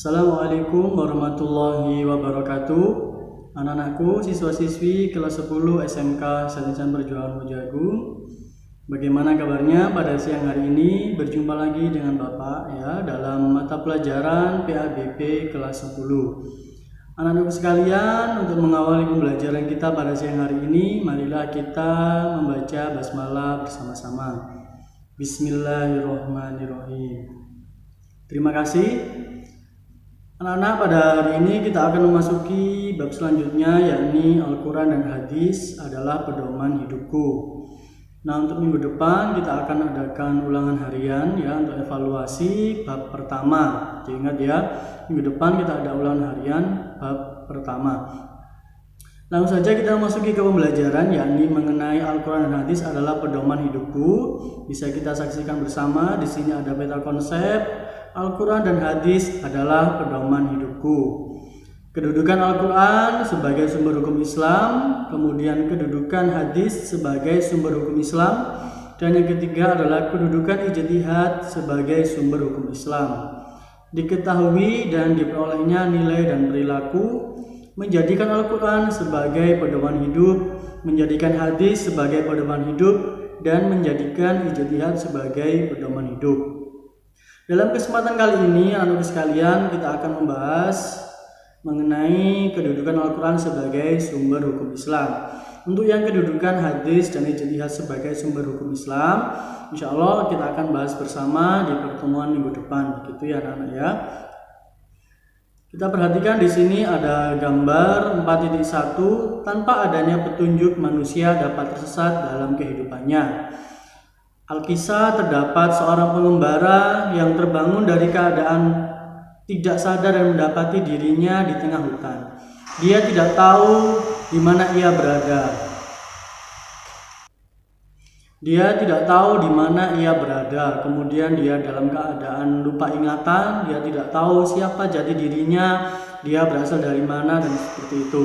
Assalamualaikum warahmatullahi wabarakatuh. Anak-anakku, siswa-siswi kelas 10 SMK Salesian Perjuangan Mojagung. Bagaimana kabarnya pada siang hari ini? Berjumpa lagi dengan Bapak ya dalam mata pelajaran PABP kelas 10. Anak-anakku sekalian, untuk mengawali pembelajaran kita pada siang hari ini, marilah kita membaca basmalah bersama-sama. Bismillahirrahmanirrahim. Terima kasih. Anak-anak, pada hari ini kita akan memasuki bab selanjutnya, yakni Al-Quran dan Hadis adalah pedoman hidupku. Nah, untuk minggu depan kita akan adakan ulangan harian ya untuk evaluasi bab pertama. Ingat ya, minggu depan kita ada ulangan harian bab pertama. Langsung saja kita masuki ke pembelajaran, yakni mengenai Al-Quran dan Hadis adalah pedoman hidupku. Bisa kita saksikan bersama. Di sini ada peta konsep. Al-Quran dan Hadis adalah pedoman hidupku. Kedudukan Al-Quran sebagai sumber hukum Islam, kemudian kedudukan Hadis sebagai sumber hukum Islam, dan yang ketiga adalah kedudukan ijtihad sebagai sumber hukum Islam. Diketahui dan diperolehnya nilai dan perilaku menjadikan Al-Quran sebagai pedoman hidup, menjadikan Hadis sebagai pedoman hidup, dan menjadikan ijtihad sebagai pedoman hidup. Dalam kesempatan kali ini, anak-anak sekalian, kita akan membahas mengenai kedudukan Al-Quran sebagai sumber hukum Islam. Untuk yang kedudukan hadis dan ijtihad sebagai sumber hukum Islam, insya Allah kita akan bahas bersama di pertemuan minggu depan. Begitu ya anak-anak ya. Kita perhatikan di sini ada gambar 4.1, tanpa adanya petunjuk manusia dapat tersesat dalam kehidupannya. Al-Kisah terdapat seorang pengembara yang terbangun dari keadaan tidak sadar dan mendapati dirinya di tengah hutan. Dia tidak tahu di mana ia berada. Kemudian dia dalam keadaan lupa ingatan, dia tidak tahu siapa jati dirinya, dia berasal dari mana dan seperti itu.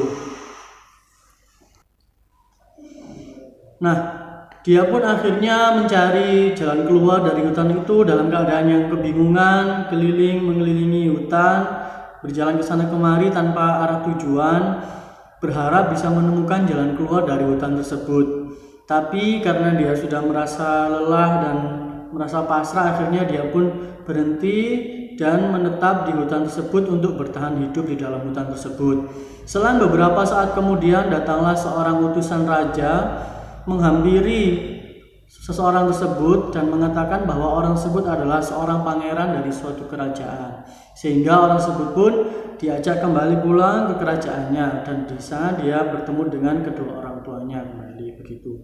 Nah, dia pun akhirnya mencari jalan keluar dari hutan itu dalam keadaan yang kebingungan, mengelilingi hutan, berjalan ke sana kemari tanpa arah tujuan, berharap bisa menemukan jalan keluar dari hutan tersebut. Tapi karena dia sudah merasa lelah dan merasa pasrah, akhirnya dia pun berhenti dan menetap di hutan tersebut untuk bertahan hidup di dalam hutan tersebut. Selang beberapa saat kemudian datanglah seorang utusan raja menghampiri seseorang tersebut dan mengatakan bahwa orang tersebut adalah seorang pangeran dari suatu kerajaan, sehingga orang tersebut pun diajak kembali pulang ke kerajaannya, dan di sana dia bertemu dengan kedua orang tuanya kembali begitu.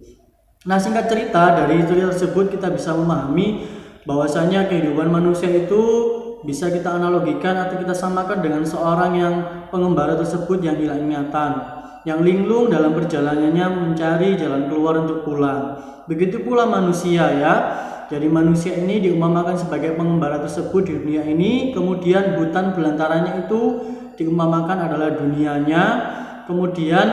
Nah, singkat cerita, dari cerita tersebut kita bisa memahami bahwasanya kehidupan manusia itu bisa kita analogikan atau kita samakan dengan seorang yang pengembara tersebut yang hilang ingatan, yang linglung dalam perjalanannya mencari jalan keluar untuk pulang. Begitu pula manusia ya. Jadi manusia ini diumpamakan sebagai pengembara tersebut di dunia ini, kemudian hutan belantaranya itu diumpamakan adalah dunianya, kemudian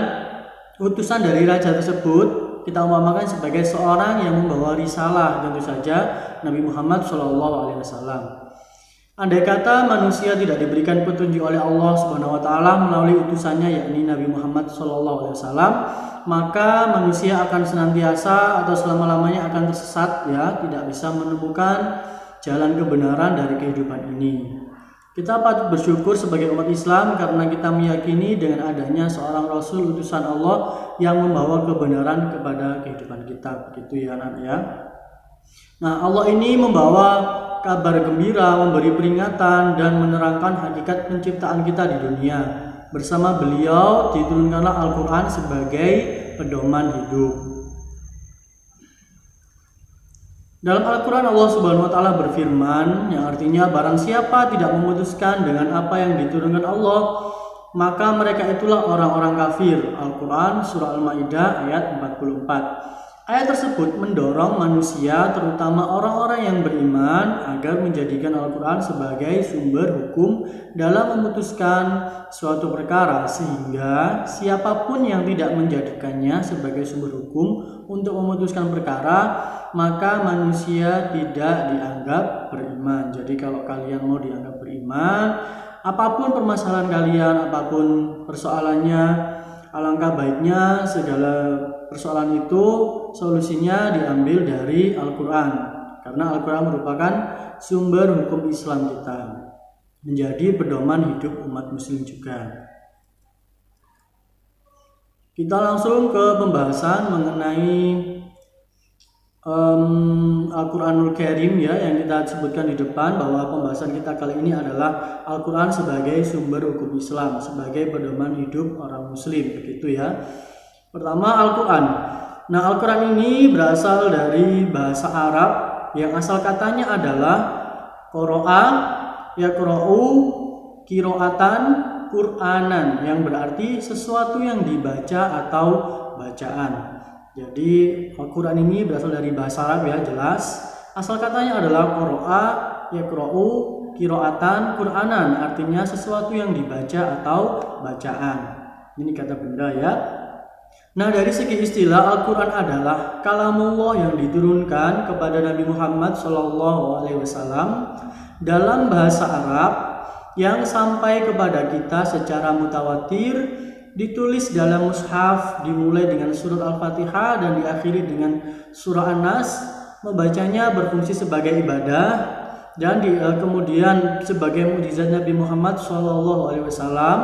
utusan dari raja tersebut kita umpamakan sebagai seorang yang membawa risalah, tentu saja Nabi Muhammad SAW. Andai kata manusia tidak diberikan petunjuk oleh Allah Subhanahu wa taala melalui utusannya, yakni Nabi Muhammad SAW, maka manusia akan senantiasa atau selama-lamanya akan tersesat ya, tidak bisa menemukan jalan kebenaran dari kehidupan ini. Kita patut bersyukur sebagai umat Islam karena kita meyakini dengan adanya seorang Rasul utusan Allah yang membawa kebenaran kepada kehidupan kita. Begitu ya anak ya. Nah, Allah ini membawa kabar gembira, memberi peringatan dan menerangkan hakikat penciptaan kita di dunia. Bersama beliau diturunkanlah Al-Quran sebagai pedoman hidup. Dalam Al-Quran Allah Subhanahu wa taala berfirman, yang artinya barang siapa tidak memutuskan dengan apa yang diturunkan Allah, maka mereka itulah orang-orang kafir. Al-Quran surah Al-Maidah ayat 44. Ayat tersebut mendorong manusia, terutama orang-orang yang beriman, agar menjadikan Al-Quran sebagai sumber hukum dalam memutuskan suatu perkara, sehingga siapapun yang tidak menjadikannya sebagai sumber hukum untuk memutuskan perkara, maka manusia tidak dianggap beriman. Jadi kalau kalian mau dianggap beriman, Apapun permasalahan kalian, apapun persoalannya, alangkah baiknya segala persoalan itu solusinya diambil dari Al-Quran, karena Al-Quran merupakan sumber hukum Islam kita, menjadi pedoman hidup umat muslim juga. Kita langsung ke pembahasan mengenai Al-Quranul Karim ya, yang kita sebutkan di depan bahwa pembahasan kita kali ini adalah Al-Quran sebagai sumber hukum Islam, sebagai pedoman hidup orang muslim, begitu ya. Pertama, Al-Quran. Nah, Al-Quran ini berasal dari bahasa Arab yang asal katanya adalah qoro'a, yaqra'u, qira'atan, Qur'anan, yang berarti sesuatu yang dibaca atau bacaan. Jadi Al-Quran ini berasal dari bahasa Arab ya, jelas. Asal katanya adalah qoro'a, yaqra'u, qira'atan, Qur'anan, artinya sesuatu yang dibaca atau bacaan. Ini kata benda ya. Nah, dari segi istilah, Al-Quran adalah kalamullah yang diturunkan kepada Nabi Muhammad SAW dalam bahasa Arab yang sampai kepada kita secara mutawatir, ditulis dalam mushaf, dimulai dengan surat Al-Fatihah dan diakhiri dengan surah An-Nas. Membacanya berfungsi sebagai ibadah dan kemudian sebagai mukjizat Nabi Muhammad SAW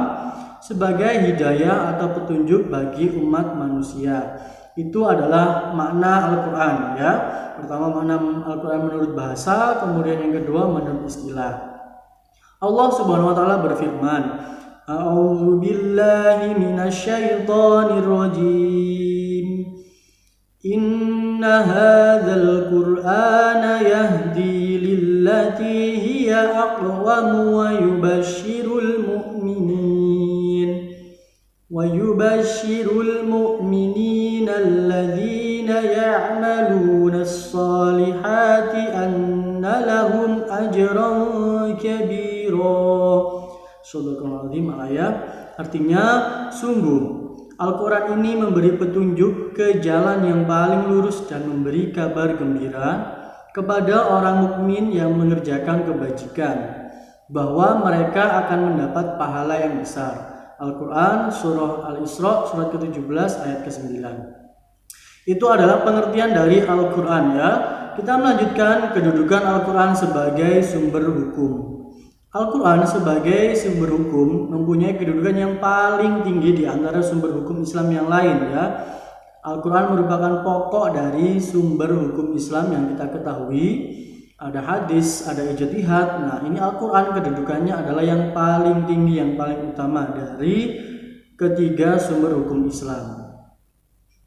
sebagai hidayah atau petunjuk bagi umat manusia. Itu adalah makna Al-Quran ya. Pertama, makna Al-Quran menurut bahasa, kemudian yang kedua menurut istilah. Allah Subhanahu wa taala berfirman, A'udzu billahi minasyaitonir rajim. Inna hadzal Qur'ana yahdi lillati hiya aqwam wa yubashshirul mu'minina alladzina ya'maluna as-salihati anna lahum ajran kabira. Shadaqallahul azim. Ayat artinya, sungguh Al-Quran ini memberi petunjuk ke jalan yang paling lurus dan memberi kabar gembira kepada orang mukmin yang mengerjakan kebajikan bahwa mereka akan mendapat pahala yang besar. Al-Quran surah Al-Isra surat ke-17 ayat ke-9. Itu adalah pengertian dari Al-Quran ya. Kita melanjutkan kedudukan Al-Quran sebagai sumber hukum. Al-Quran sebagai sumber hukum mempunyai kedudukan yang paling tinggi di antara sumber hukum Islam yang lain ya. Al-Quran merupakan pokok dari sumber hukum Islam yang kita ketahui. Ada hadis, ada ijtihad. Nah, ini Al-Quran kedudukannya adalah yang paling tinggi, yang paling utama dari ketiga sumber hukum Islam.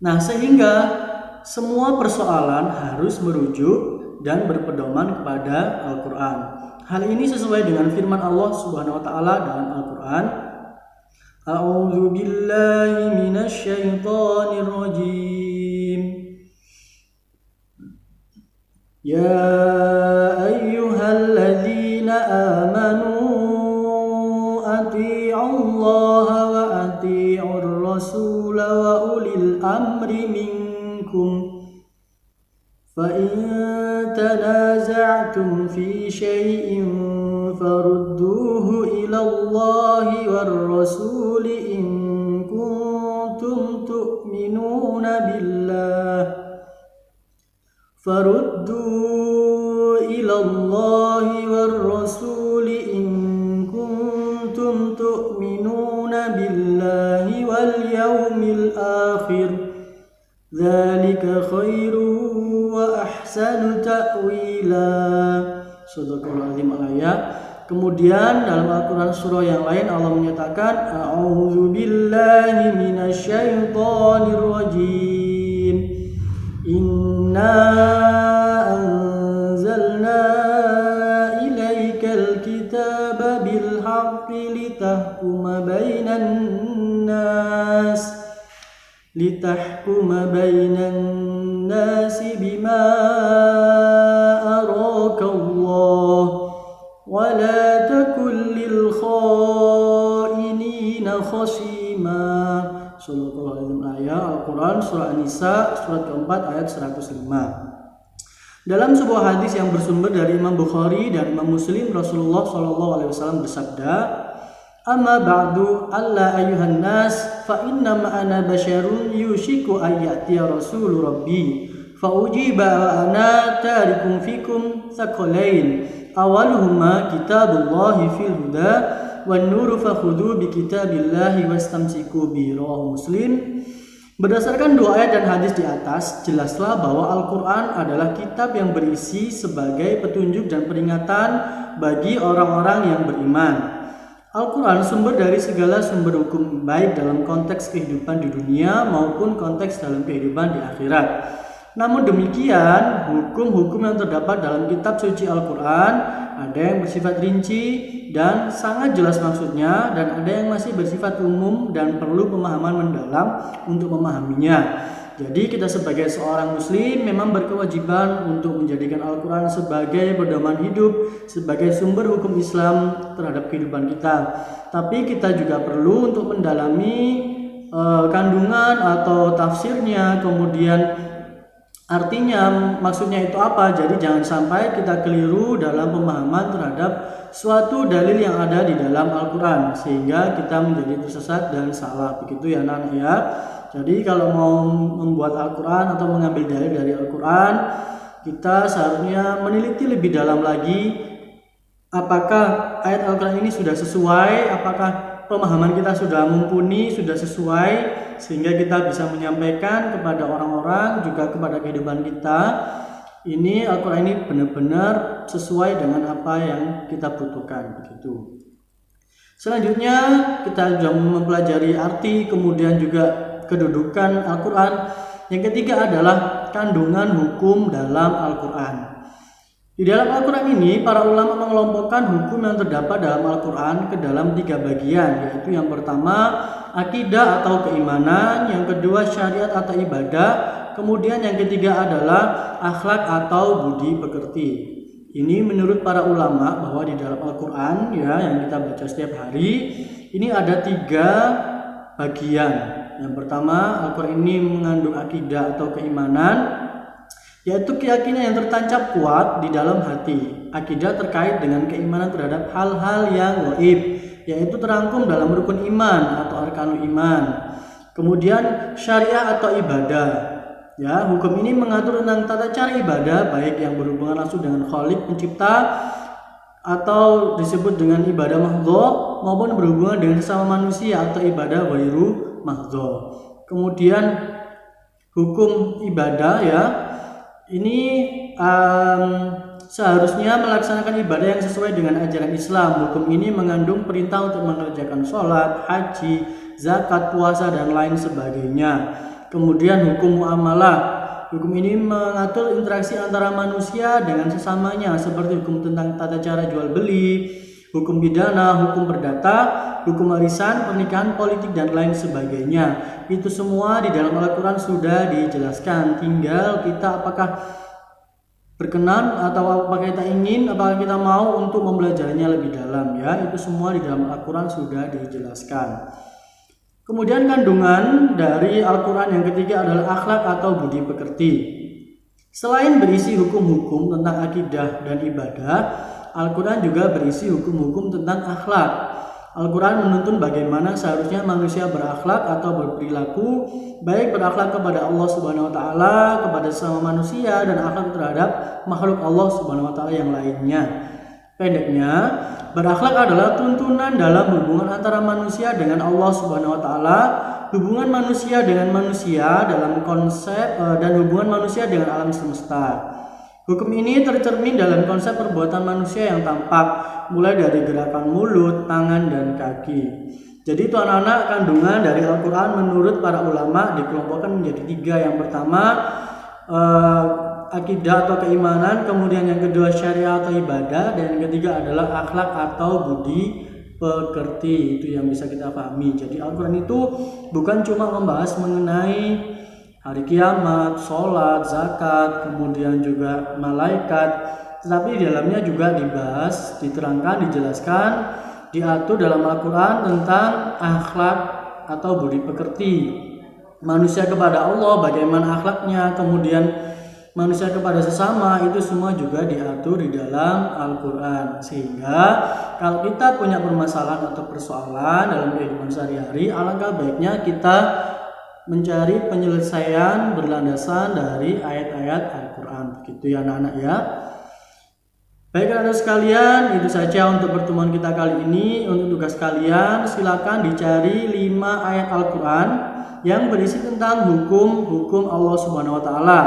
Nah, sehingga semua persoalan harus merujuk dan berpedoman kepada Al-Quran. Hal ini sesuai dengan firman Allah Subhanahu wa taala dalam Al-Quran. A'udzu billahi minasyaitonir rajim. Ya ayyuhalladzina amanu atii'ullaha wa atii'ur rasula wa ulil amri minkum. فَإِن تَنَازَعْتُمْ فِي شَيْءٍ فَرُدُّوهُ إِلَى اللَّهِ وَالرَّسُولِ إِن كُنتُمْ تُؤْمِنُونَ بِاللَّهِ فَرُدُّوا إِلَى اللَّهِ وَالرَّسُولِ إِن كُنتُمْ تُؤْمِنُونَ بِاللَّهِ وَالْيَوْمِ الْآخِرِ ذَلِكَ خَيْرٌ وَأَحْسَنُ تَأْوِيلًا. Shadaqallahul azim. Ayat. Kemudian dalam Al-Quran surah yang lain Allah menyatakan, A'udzu billahi minasyaitonir rajim. Inna anzalna ilaikal kitaba bil haqqi litahkuma bainan nasi bima araka Allah wa la takun lil khainina khasima. Shadaqallahul azim. Ayat Al-Quran surah An-Nisa surat keempat ayat 105. Dalam sebuah hadis yang bersumber dari Imam Bukhari dan Imam Muslim, Rasulullah SAW bersabda, Amma ba'du alla ayuhan nas fa innama ana basyarun yushiku ayyatiya rasulu rabbi fa ujiba wa ana tarikum fikum thaqalain awaluhuma kitabullahi fil huda wan nuru fakhudhu bi kitabillahi wastamsiku bi. Rawahu Muslim. Berdasarkan dua ayat dan hadis di atas, jelaslah bahwa Al-Quran adalah kitab yang berisi sebagai petunjuk dan peringatan bagi orang-orang yang beriman. Al-Quran sumber dari segala sumber hukum, baik dalam konteks kehidupan di dunia maupun konteks dalam kehidupan di akhirat. Namun demikian, hukum-hukum yang terdapat dalam kitab suci Al-Quran ada yang bersifat rinci dan sangat jelas maksudnya, dan ada yang masih bersifat umum dan perlu pemahaman mendalam untuk memahaminya. Jadi kita sebagai seorang muslim memang berkewajiban untuk menjadikan Al-Quran sebagai pedoman hidup, sebagai sumber hukum Islam terhadap kehidupan kita. Tapi kita juga perlu untuk mendalami kandungan atau tafsirnya, kemudian artinya maksudnya itu apa. Jadi jangan sampai kita keliru dalam pemahaman terhadap suatu dalil yang ada di dalam Al-Quran sehingga kita menjadi tersesat dan salah. Begitu ya anak-anak ya. Jadi kalau mau membuat Al-Quran atau mengambil dalil dari Al-Quran, kita seharusnya meneliti lebih dalam lagi apakah ayat Al-Quran ini sudah sesuai, apakah pemahaman kita sudah mumpuni, sudah sesuai, sehingga kita bisa menyampaikan kepada orang-orang, juga kepada kehidupan kita, ini Al-Quran ini benar-benar sesuai dengan apa yang kita butuhkan. Begitu. Selanjutnya kita sudah mempelajari arti, kemudian juga kedudukan Al-Quran. Yang ketiga adalah kandungan hukum dalam Al-Quran. Di dalam Al-Quran ini, para ulama mengelompokkan hukum yang terdapat dalam Al-Quran ke dalam 3 bagian, yaitu yang pertama akidah atau keimanan, yang kedua syariat atau ibadah, kemudian yang ketiga adalah akhlak atau budi pekerti. Ini menurut para ulama bahwa di dalam Al-Quran ya yang kita baca setiap hari, ini ada 3 bagian. Yang pertama, Al-Quran ini mengandung akidah atau keimanan, yaitu keyakinan yang tertancap kuat di dalam hati. Akidah terkait dengan keimanan terhadap hal-hal yang gaib, yaitu terangkum dalam rukun iman atau arkanul iman. Kemudian syariah atau ibadah. Ya, hukum ini mengatur tentang tata cara ibadah, baik yang berhubungan langsung dengan Khalik pencipta atau disebut dengan ibadah mahdhah, maupun berhubungan dengan sesama manusia atau ibadah ghairu mahdhah. Kemudian hukum ibadah ya, ini seharusnya melaksanakan ibadah yang sesuai dengan ajaran Islam. Hukum ini mengandung perintah untuk mengerjakan sholat, haji, zakat, puasa, dan lain sebagainya. Kemudian hukum muamalah. Hukum ini mengatur interaksi antara manusia dengan sesamanya, seperti hukum tentang tata cara jual beli, hukum pidana, hukum perdata, hukum warisan, pernikahan, politik, dan lain sebagainya. Itu semua di dalam Al-Quran sudah dijelaskan. Tinggal kita apakah berkenan atau apakah kita ingin, apakah kita mau untuk mempelajarinya lebih dalam ya. Itu semua di dalam Al-Quran sudah dijelaskan. Kemudian kandungan dari Al-Quran yang ketiga adalah akhlak atau budi pekerti. Selain berisi hukum-hukum tentang akidah dan ibadah, Al-Quran juga berisi hukum-hukum tentang akhlak. Al-Quran menuntun bagaimana seharusnya manusia berakhlak atau berperilaku, baik berakhlak kepada Allah Subhanahu wa taala, kepada sesama manusia, dan akhlak terhadap makhluk Allah Subhanahu wa taala yang lainnya. Pendeknya, berakhlak adalah tuntunan dalam hubungan antara manusia dengan Allah Subhanahu wa taala, hubungan manusia dengan manusia dalam konsep dan hubungan manusia dengan alam semesta. Hukum ini tercermin dalam konsep perbuatan manusia yang tampak, mulai dari gerakan mulut, tangan, dan kaki. Jadi itu anak-anak, kandungan dari Al-Quran menurut para ulama dikelompokkan menjadi 3. Yang pertama akidah atau keimanan, kemudian yang kedua syariah atau ibadah, dan yang ketiga adalah akhlak atau budi pekerti. Itu yang bisa kita pahami. Jadi Al-Quran itu bukan cuma membahas mengenai hari kiamat, sholat, zakat, kemudian juga malaikat, tetapi di dalamnya juga dibahas, diterangkan, dijelaskan, diatur dalam Al-Quran tentang akhlak atau budi pekerti manusia kepada Allah, bagaimana akhlaknya, kemudian manusia kepada sesama, itu semua juga diatur di dalam Al-Quran. Sehingga kalau kita punya permasalahan atau persoalan dalam kehidupan sehari-hari, alangkah baiknya kita mencari penyelesaian berlandasan dari ayat-ayat Al-Quran. Begitu ya anak-anak ya. Baik anak-anak sekalian, itu saja untuk pertemuan kita kali ini. Untuk tugas kalian, silakan dicari 5 ayat Al-Quran yang berisi tentang hukum Allah Subhanahu wa Ta'ala.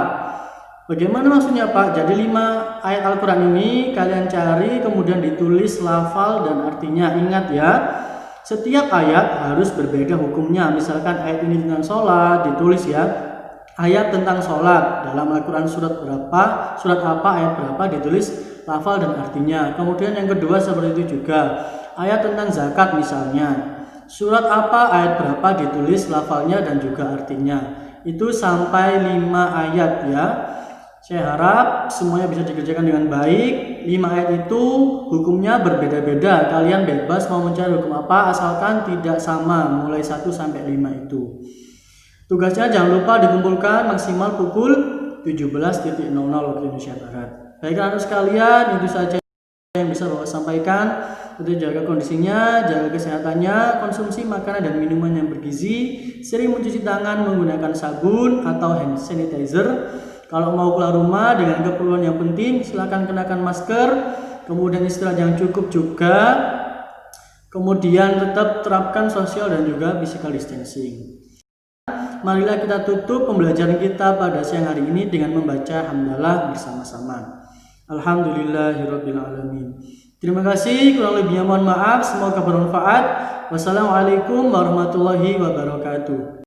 Bagaimana maksudnya Pak? Jadi 5 ayat Al-Quran ini kalian cari, kemudian ditulis lafal dan artinya. Ingat ya, setiap ayat harus berbeda hukumnya. Misalkan ayat ini tentang sholat, ditulis ya, ayat tentang sholat dalam Al-Quran surat berapa, surat apa, ayat berapa, ditulis lafal dan artinya. Kemudian yang kedua seperti itu juga, ayat tentang zakat misalnya, surat apa, ayat berapa, ditulis lafalnya dan juga artinya. Itu sampai 5 ayat ya. Saya harap semuanya bisa dikerjakan dengan baik. 5 ayat itu hukumnya berbeda-beda. Kalian bebas mau mencari hukum apa asalkan tidak sama, mulai 1 sampai 5 itu. Tugasnya jangan lupa dikumpulkan maksimal pukul 17.00 waktu Indonesia Barat. Baik anak sekalian, itu saja yang bisa Bapak sampaikan. Untuk jaga kondisinya, jaga kesehatannya, konsumsi makanan dan minuman yang bergizi, sering mencuci tangan menggunakan sabun atau hand sanitizer. Kalau mau keluar rumah dengan keperluan yang penting, silakan kenakan masker, kemudian istirahat yang cukup juga, kemudian tetap terapkan sosial dan juga physical distancing. Marilah kita tutup pembelajaran kita pada siang hari ini dengan membaca hamdalah bersama-sama. Alhamdulillahirabbil alamin. Terima kasih, kurang lebihnya mohon maaf, semoga bermanfaat. Wassalamualaikum warahmatullahi wabarakatuh.